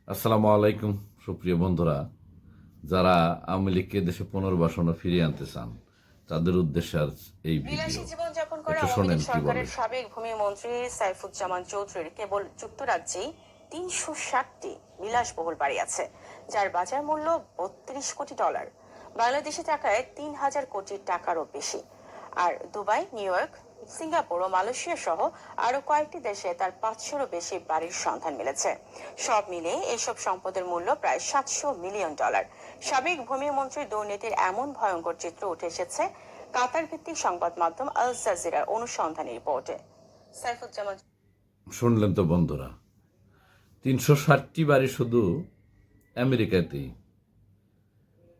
আসসালামু আলাইকুম সুপ্রিয় বন্ধুরা, যারা আওয়ামী লীগকে দেশে পুনর্বাসন ও ফিরিয়ে আনতে চান তাদের উদ্দেশ্যে আজ এই ভিডিও। বিলাসী জীবনযাপন করা একটু আওয়ামী শোনেন লীগ কি বলে। সরকারের সাবেক ভূমিমন্ত্রী সাইফুজ্জামান চৌধুরীর কেবল যুক্তরাজ্যেই ৩৬০টি বিলাসবহুল বাড়ি আছে, যার বাজার মূল্য $৩২ কোটি, বাংলাদেশি টাকায় ৩,০০০ কোটি টাকারও বেশি। আর দুবাই, নিউ ইয়র্ক, সিঙ্গাপুর ও মালয়েশিয়া সহ আরো কয়েকটি দেশে তার ৫০০রও বেশি বাড়ির সন্ধান মিলেছে। সব মিলিয়ে এসব সম্পদের মূল্য প্রায় $৭০০ মিলিয়ন। সাবেক ভূমিমন্ত্রীর দুর্নীতির এমন ভয়ঙ্কর চিত্র উঠে এসেছে কাতার ভিত্তিক সংবাদ মাধ্যম আল জাজিরার অনুসন্ধানী রিপোর্টে। সাইফুজ্জামান শুনলেন তো বন্ধুরা, ৩৬০টি বাড়ি শুধু আমেরিকাতেই,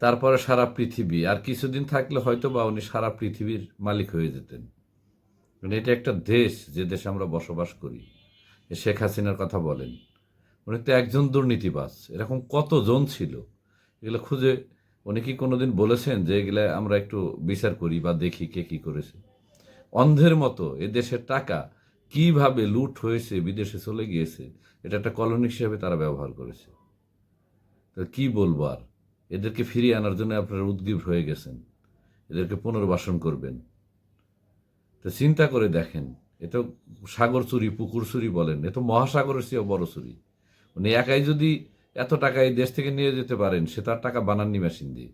তারপরে সারা পৃথিবী। আর কিছুদিন থাকলে হয়তো বা উনি সারা পৃথিবীর মালিক হয়ে যেতেন। মানে এটা একটা দেশ, যে দেশে আমরা বসবাস করি। শেখ হাসিনার কথা বলেন, উনি তো একজন দুর্নীতিবাজ, এরকম কতজন ছিল? এগুলো খুঁজে উনি কি কোনোদিন বলেছেন যে এগুলা আমরা একটু বিচার করি বা দেখি কে কি করেছে? অন্ধের মতো এ দেশের টাকা কিভাবে লুট হয়েছে, বিদেশে চলে গিয়েছে, এটা একটা কলোনি হিসেবে তারা ব্যবহার করেছে। তো কি বলবো আর? এদেরকে ফিরিয়ে আনার জন্য আপনারা উদ্গ্রীব হয়ে গেছেন, এদেরকে পুনর্বাসন করবেন। তো চিন্তা করে দেখেন, এ তো সাগর চুরি, পুকুর চুরি বলেন, এ তো মহাসাগরের চেয়েও বড় চুরি। উনি একাই যদি এত টাকা এই দেশ থেকে নিয়ে যেতে পারেন, সে তার টাকা বানাননি মেশিন দিয়ে,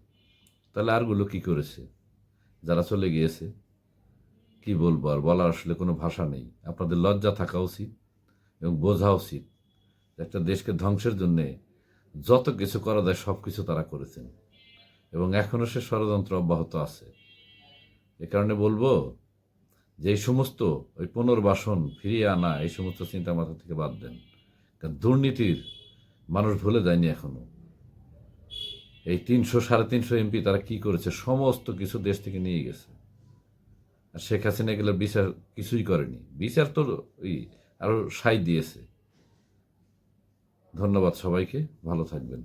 তাহলে আরগুলো কি করেছে যারা চলে গিয়েছে? কি বলবো আর, বলার আসলে কোনো ভাষা নেই। আপনাদের লজ্জা থাকা উচিত এবং বোঝা উচিত একটা দেশকে ধ্বংসের জন্যে যত কিছু করা যায় সব কিছু তারা করেছেন, এবং এখনও সে ষড়যন্ত্র অব্যাহত আছে। এ কারণে বলবো যে এই সমস্ত ওই পুনর্বাসন ফিরিয়ে আনা, এই সমস্ত চিন্তা মাথা থেকে বাদ দেন। কারণ দুর্নীতির মানুষ ভুলে যায়নি এখনো। এই ৩০০ সাড়ে ৩০০ এমপি তারা কি করেছে, সমস্ত কিছু দেশ থেকে নিয়ে গেছে। আর শেখ হাসিনা এগুলো বিচার কিছুই করেনি, বিচার তো ওই আরো সাই দিয়েছে। ধন্যবাদ সবাইকে, ভালো থাকবেন।